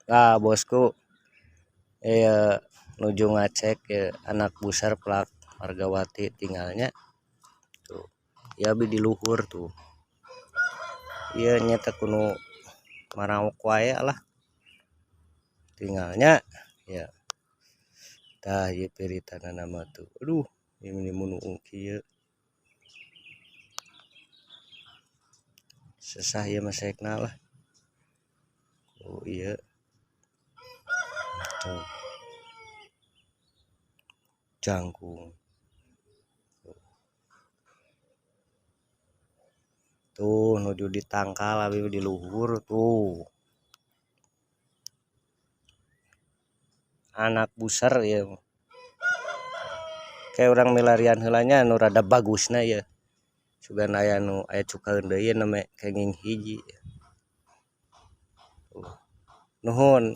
Bosku, nuju ngacek anak busar pelak Margawati tinggalnya tuh ya di luhur tuh iya nyata kuno marawak wae lah tinggalnya ya tah ieu piritana nama tuh aduh ini munu kieu susah ya masekna lah oh iya tuh jangkung tuh nuju ditangkal abi di luhur tuh anak busar ya kayak orang milarian heulanya nu rada bagusna ya sugan aya nu aya cukaeun deui name kenging hiji nuhun.